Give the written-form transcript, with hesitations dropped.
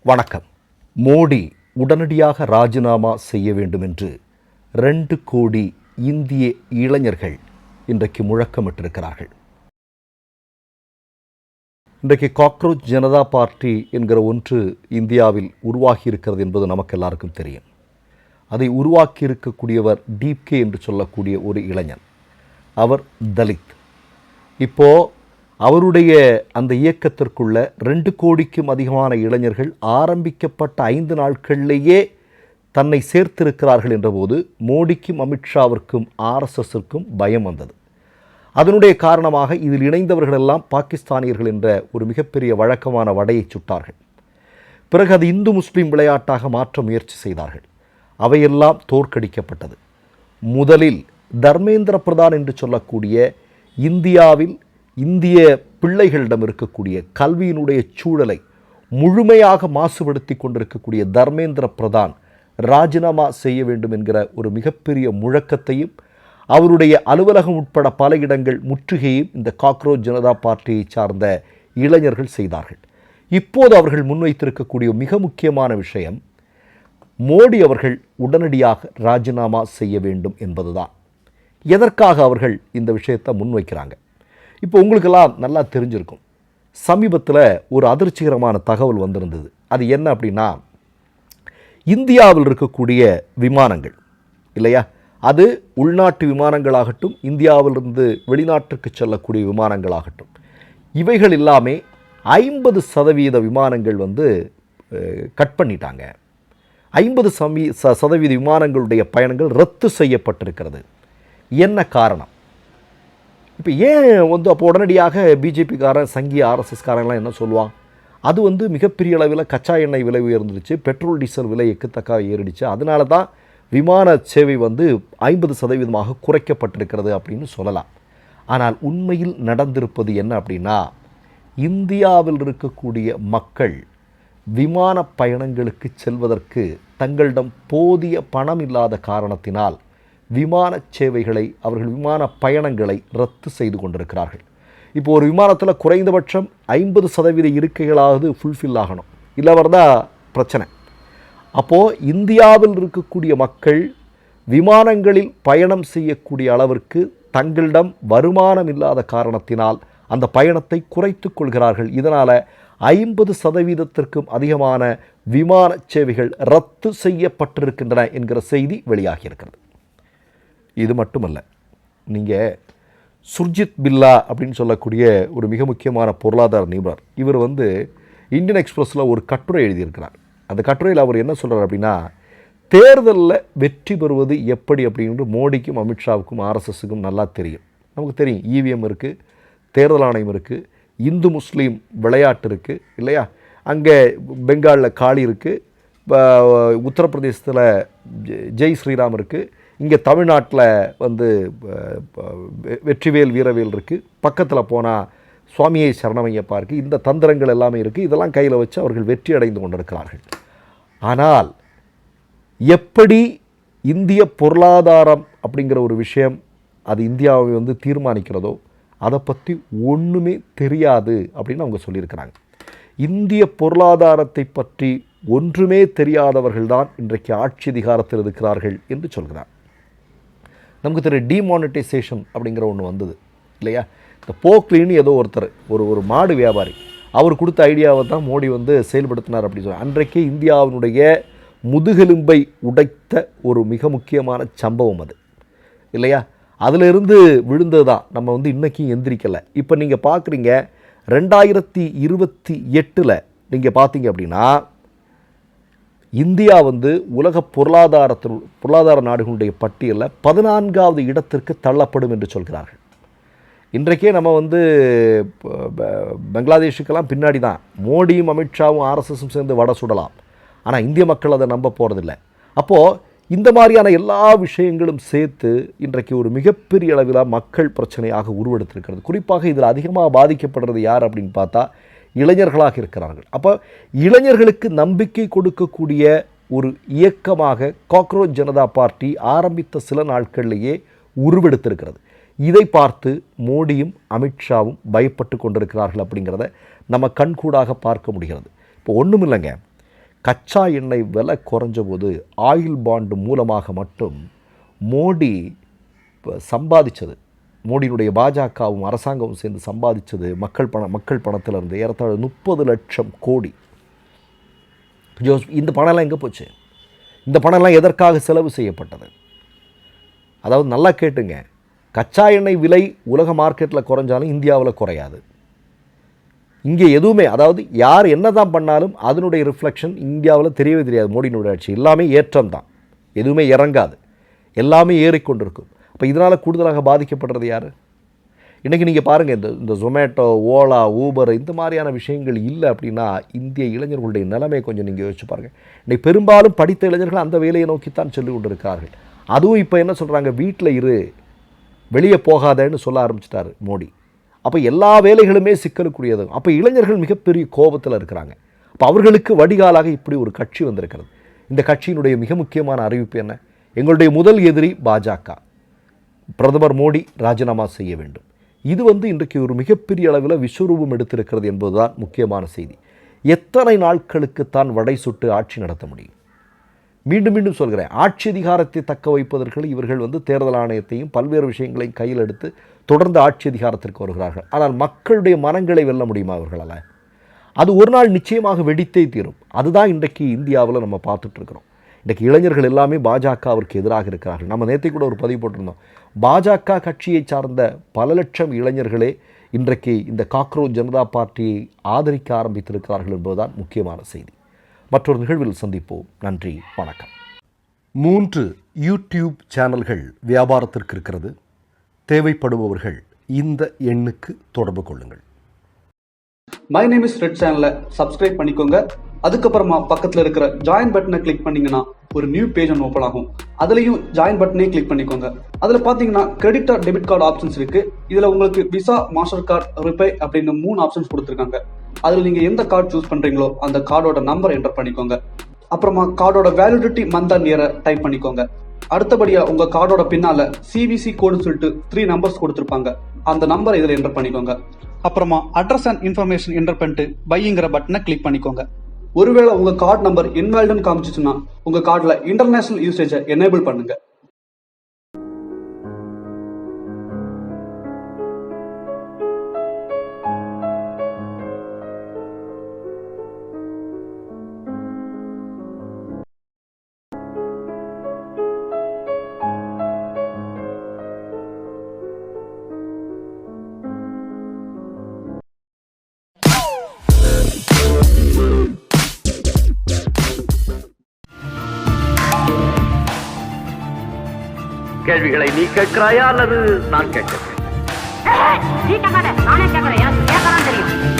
வணக்கம். மோடி உடனடியாக ராஜினாமா செய்ய வேண்டும் என்று 2 கோடி இந்திய இளைஞர்கள் இன்றைக்கு முழக்கமிட்டிருக்கிறார்கள். இன்றைக்கு காக்ரோச் ஜனதா பார்ட்டி என்கிற ஒன்று இந்தியாவில் உருவாகி இருக்கிறது என்பது நமக்கு எல்லாருக்கும் தெரியும். அதை உருவாக்கி இருக்கக்கூடியவர் டிகே என்று சொல்லக்கூடிய ஒரு இளைஞன். அவர் தலித். இப்போது அவருடைய அந்த இயக்கத்திற்குள்ள 2 கோடிக்கும் அதிகமான இளைஞர்கள் ஆரம்பிக்கப்பட்ட 5 நாட்களிலேயே தன்னை சேர்த்திருக்கிறார்கள் என்றபோது மோடிக்கும் அமித்ஷாவிற்கும் ஆர்எஸ்எஸ்ஸிற்கும் பயம் வந்தது. அதனுடைய காரணமாக இதில் இணைந்தவர்களெல்லாம் பாகிஸ்தானியர்கள் என்ற ஒரு மிகப்பெரிய வழக்கமான வடையை சுட்டார்கள். பிறகு அது இந்து முஸ்லீம் விளையாட்டாக மாற்ற முயற்சி செய்தார்கள். அவையெல்லாம் தோற்கடிக்கப்பட்டது. முதலில் தர்மேந்திர பிரதான் என்று சொல்லக்கூடிய இந்தியாவில் இந்திய பிள்ளைகளிடம் இருக்கக்கூடிய கல்வியினுடைய சூழலை முழுமையாக மாசுபடுத்தி கொண்டிருக்கக்கூடிய தர்மேந்திர பிரதான் ராஜினாமா செய்ய வேண்டும் என்கிற ஒரு மிகப்பெரிய முழக்கத்தையும் அவருடைய அலுவலகம் உட்பட பல இடங்கள் முற்றுகையும் இந்த காக்ரோச் ஜனதா பார்ட்டியை சார்ந்த இளைஞர்கள் செய்தார்கள். இப்போது அவர்கள் முன்வைத்திருக்கக்கூடிய மிக முக்கியமான விஷயம் மோடி அவர்கள் உடனடியாக ராஜினாமா செய்ய வேண்டும் என்பதுதான். எதற்காக அவர்கள் இந்த விஷயத்தை முன்வைக்கிறாங்க? இப்போ உங்களுக்கெல்லாம் நல்லா தெரிஞ்சிருக்கும். சமீபத்தில் ஒரு அதிர்ச்சிகரமான தகவல் வந்திருந்தது. அது என்ன அப்படின்னா, இந்தியாவில் இருக்கக்கூடிய விமானங்கள் இல்லையா, அது உள்நாட்டு விமானங்களாகட்டும் இந்தியாவிலிருந்து வெளிநாட்டுக்கு செல்லக்கூடிய விமானங்களாகட்டும், இவைகள் எல்லாமே 50% விமானங்கள் கட் பண்ணிட்டாங்க. 50% விமானங்களுடைய பயணங்கள் ரத்து செய்யப்பட்டிருக்கிறது. என்ன காரணம்? இப்போ ஏன் அப்போ உடனடியாக பிஜேபிக்காரன் சங்கி ஆர்எஸ்எஸ்காரங்களாம் என்ன சொல்லுவான்? அது மிகப்பெரிய அளவில் கச்சா எண்ணெய் விலை உயர்ந்துருச்சு, பெட்ரோல் டீசல் விலை எக்கத்தக்காக ஏறிடுச்சு, அதனால தான் விமான சேவை 50% குறைக்கப்பட்டிருக்கிறது அப்படின்னு சொல்லலாம். ஆனால் உண்மையில் நடந்திருப்பது என்ன அப்படின்னா, இந்தியாவில் இருக்கக்கூடிய மக்கள் விமான பயணங்களுக்கு செல்வதற்கு தங்களிடம் போதிய பணம் இல்லாத காரணத்தினால் விமான சேவைகளை அவர்கள் விமான பயணங்களை ரத்து செய்து கொண்டிருக்கிறார்கள். இப்போ ஒரு விமானத்தில் குறைந்தபட்சம் 50% இருக்கைகளாவது ஃபுல்ஃபில் ஆகணும், இல்லை வரதான் பிரச்சனை. அப்போது இந்தியாவில் இருக்கக்கூடிய மக்கள் விமானங்களில் பயணம் செய்யக்கூடிய அளவிற்கு தங்களிடம் வருமானம் இல்லாத காரணத்தினால் அந்த பயணத்தை குறைத்து கொள்கிறார்கள். இதனால் 50%க்கும் அதிகமான விமான சேவைகள் ரத்து செய்யப்பட்டிருக்கின்றன என்கிற செய்தி வெளியாகியிருக்கிறது. இது மட்டுமல்ல, நீங்கள் சுர்ஜித் பில்லா அப்படின்னு சொல்லக்கூடிய ஒரு மிக முக்கியமான பொருளாதார நிபுணர், இவர் இந்தியன் எக்ஸ்பிரஸில் ஒரு கட்டுரை எழுதியிருக்கிறார். அந்த கட்டுரையில் அவர் என்ன சொல்கிறார் அப்படின்னா, தேர்தலில் வெற்றி பெறுவது எப்படி அப்படின்ட்டு மோடிக்கும் அமித்ஷாவுக்கும் ஆர்எஸ்எஸ்ஸுக்கும் நல்லா தெரியும். நமக்கு தெரியும், இவிஎம் இருக்குது, தேர்தல் ஆணையம் இருக்குது, இந்து முஸ்லீம் விளையாட்டு இருக்குது இல்லையா, அங்கே பெங்காலில் காளி இருக்குது, உத்தரப்பிரதேசத்தில் ஜெய் ஸ்ரீராம் இருக்குது, இங்கே தமிழ்நாட்டில் வெற்றிவேல் வீரவேல் இருக்குது, பக்கத்தில் போனால் சுவாமியை சரணமையப்பா இருக்குது. இந்த தந்திரங்கள் எல்லாமே இருக்குது. இதெல்லாம் கையில் வச்சு அவர்கள் வெற்றி அடைந்து கொண்டிருக்கிறார்கள். ஆனால் எப்படி இந்திய பொருளாதாரம் அப்படிங்கிற ஒரு விஷயம் அது இந்தியாவை தீர்மானிக்கிறதோ அதை பற்றி ஒன்றுமே தெரியாது அப்படின்னு அவங்க சொல்லியிருக்கிறாங்க. இந்திய பொருளாதாரத்தை பற்றி ஒன்றுமே தெரியாதவர்கள்தான் இன்றைக்கு ஆட்சி அதிகாரத்தில் இருக்கிறார்கள் என்று சொல்கிறார். நமக்கு தெரியும், டிமானிட்டைசேஷன் அப்படிங்கிற ஒன்று வந்தது இல்லையா. இந்த போக்லின்னு ஏதோ ஒருத்தர் ஒரு மாடு வியாபாரி, அவர் கொடுத்த ஐடியாவை தான் மோடி செயல்படுத்தினார் அப்படின்னு சொல்லி அன்றைக்கே இந்தியாவினுடைய முதுகெலும்பை உடைத்த ஒரு மிக முக்கியமான சம்பவம் அது இல்லையா. அதிலிருந்து விழுந்தது தான் நம்ம இன்றைக்கும் எந்திரிக்கலை. இப்போ நீங்கள் பார்க்குறீங்க, 2028 நீங்கள் பார்த்தீங்க அப்படின்னா இந்தியா உலக பொருளாதார நாடுகளுடைய பட்டியலில் 14வது இடத்திற்கு தள்ளப்படும் என்று சொல்கிறார்கள். இன்றைக்கே நம்ம பங்களாதேஷுக்கெல்லாம் பின்னாடி தான். மோடியும் அமித்ஷாவும் ஆர்எஸ்எஸும் சேர்ந்து வடை சுடலாம், ஆனால் இந்திய மக்கள் அதை நம்ப போகிறதில்லை. அப்போது இந்த மாதிரியான எல்லா விஷயங்களும் சேர்த்து இன்றைக்கு ஒரு மிகப்பெரிய அளவில் மக்கள் பிரச்சனையாக உருவெடுத்திருக்கிறது. குறிப்பாக இதில் அதிகமாக பாதிக்கப்படுறது யார் அப்படின்னு பார்த்தா இளைஞர்களாக இருக்கிறார்கள். அப்போ இளைஞர்களுக்கு நம்பிக்கை கொடுக்கக்கூடிய ஒரு இயக்கமாக காக்ரோச் ஜனதா பார்ட்டி ஆரம்பித்த சில நாட்களிலேயே உருவெடுத்திருக்கிறது. இதை பார்த்து மோடியும் அமித்ஷாவும் பயப்பட்டு கொண்டிருக்கிறார்கள் அப்படிங்கிறத நம்ம கண்கூடாக பார்க்க முடிகிறது. இப்போ ஒன்றும் இல்லைங்க, கச்சா எண்ணெய் விலை குறைஞ்ச போது ஆயில் பாண்டு மூலமாக மட்டும் மோடி சம்பாதிச்சது, மோடியினுடைய பாஜகவும் அரசாங்கமும் சேர்ந்து சம்பாதிச்சது மக்கள் பணத்திலிருந்து ஏறத்தாழ 30 லட்சம் கோடி. இந்த பணம்லாம் எங்கே போச்சு? இந்த பணம்லாம் எதற்காக செலவு செய்யப்பட்டது? அதாவது நல்லா கேட்டுங்க, கச்சா எண்ணெய் விலை உலக மார்க்கெட்டில் குறைஞ்சாலும் இந்தியாவில் குறையாது. இங்கே எதுவுமே, அதாவது யார் என்ன தான் பண்ணாலும் அதனுடைய ரிஃப்ளெக்ஷன் இந்தியாவில் தெரியவே தெரியாது. மோடியினுடைய ஆட்சி எல்லாமே ஏற்றம் தான், எதுவுமே இறங்காது, எல்லாமே ஏறிக்கொண்டிருக்கும். அப்போ இதனால் கூடுதலாக பாதிக்கப்படுறது யார்? இன்றைக்கி நீங்கள் பாருங்கள், இந்த ஜொமேட்டோ, ஓலா, ஊபர் இந்த மாதிரியான விஷயங்கள் இல்லை அப்படின்னா இந்திய இளைஞர்களுடைய நிலைமை கொஞ்சம் நீங்கள் யோசிச்சு பாருங்கள். இன்றைக்கி பெரும்பாலும் படித்த இளைஞர்கள் அந்த வேலையை நோக்கித்தான் சொல்லி கொண்டிருக்கிறார்கள். அதுவும் இப்போ என்ன சொல்கிறாங்க, வீட்டில் இரு, வெளியே போகாதேன்னு சொல்ல ஆரம்பிச்சிட்டாரு மோடி. அப்போ எல்லா வேலைகளுமே சிக்கலுக்குரியது. அப்போ இளைஞர்கள் மிகப்பெரிய கோபத்தில் இருக்கிறாங்க. அப்போ அவர்களுக்கு வடிகாலாக இப்படி ஒரு கட்சி வந்திருக்கிறது. இந்த கட்சியினுடைய மிக முக்கியமான அறிவிப்பு என்ன? எங்களுடைய முதல் எதிரி பாஜக, பிரதமர் மோடி ராஜினாமா செய்ய வேண்டும். இது இன்றைக்கு ஒரு மிகப்பெரிய அளவில் விஸ்வரூபம் எடுத்திருக்கிறது என்பதுதான் முக்கியமான செய்தி. எத்தனை நாட்களுக்கு தான் வடை சுட்டு ஆட்சி நடத்த முடியும்? மீண்டும் மீண்டும் சொல்கிறேன், ஆட்சி அதிகாரத்தை தக்க வைப்பதற்கு இவர்கள் தேர்தல் ஆணையத்தையும் பல்வேறு விஷயங்களையும் கையில் எடுத்து தொடர்ந்து ஆட்சி அதிகாரத்திற்கு வருகிறார்கள். ஆனால் மக்களுடைய மனங்களை வெல்ல முடியுமா அவர்களால்? அது ஒரு நாள் நிச்சயமாக வெடித்தே தீரும். அதுதான் இன்றைக்கு இந்தியாவில் நம்ம பார்த்துட்ருக்குறோம். இன்றைக்கு இளைஞர்கள் எல்லாமே பாஜகவிற்கு எதிராக இருக்கிறார்கள். நம்ம நேற்றை கூட ஒரு பதிவு போட்டிருந்தோம். பாஜக கட்சியை சார்ந்த பல லட்சம் இளைஞர்களே இன்றைக்கு இந்த காக்ரோச் ஜனதா பார்ட்டியை ஆதரிக்க ஆரம்பித்திருக்கிறார்கள் என்பதுதான் முக்கியமான செய்தி. மற்றொரு நிகழ்வில் சந்திப்போம். நன்றி, வணக்கம். 3 யூடியூப் சேனல்கள் வியாபாரத்திற்கு இருக்கிறது. தேவைப்படுபவர்கள் இந்த எண்ணுக்கு தொடர்பு கொள்ளுங்கள். மை நேம் இஸ் ரெட் சேனலை சப்ஸ்கிரைப் பண்ணிக்கோங்க. அதுக்கப்புறமா பக்கத்தில் இருக்கிற ஜாயின் பட்டனை கிளிக் பண்ணீங்கன்னா ஒரு நியூ பேஜ் ஒன்று ஓப்பன் ஆகும். அதுலேயும் ஜாயின் பட்டனே கிளிக் பண்ணிக்கோங்க. அதில் பார்த்தீங்கன்னா credit card, debit card options இருக்கு. இதில் உங்களுக்கு விசா, மாஸ்டர் கார்டு, ரிப்பே அப்படின்னு 3 ஆப்ஷன்ஸ் கொடுத்துருக்காங்க. அதில் நீங்கள் எந்த கார்டு சூஸ் பண்ணுறீங்களோ அந்த கார்டோட நம்பர் என்டர் பண்ணிக்கோங்க. அப்புறமா கார்டோட வேலிடிட்டி மந்த் அண்ட் இயரை டைப் பண்ணிக்கோங்க. அடுத்தபடியா உங்க கார்டோட பின்னால CVC கோடுன்னு சொல்லிட்டு 3 நம்பர்ஸ் கொடுத்துருப்பாங்க. அந்த நம்பர் இதில் என்டர் பண்ணிக்கோங்க. அப்புறமா அட்ரஸ் அண்ட் இன்ஃபர்மேஷன் என்டர் பண்ணிட்டு பைங்கிற பட்டனை கிளிக் பண்ணிக்கோங்க. ஒருவேளை உங்க கார்டு நம்பர் இன்வாலிட்னு காமிச்சிச்சுன்னா உங்க கார்டுல இன்டர்நேஷனல் யூசேஜை எனேபிள் பண்ணுங்க. கேள்விகளை நீ கேட்கிறாயா அல்லது நான் கேட்கிறேன்? நீ கேட்காத, நானே கேட்கிறேன். எனக்கு கேட்கலாம் தெரியும்.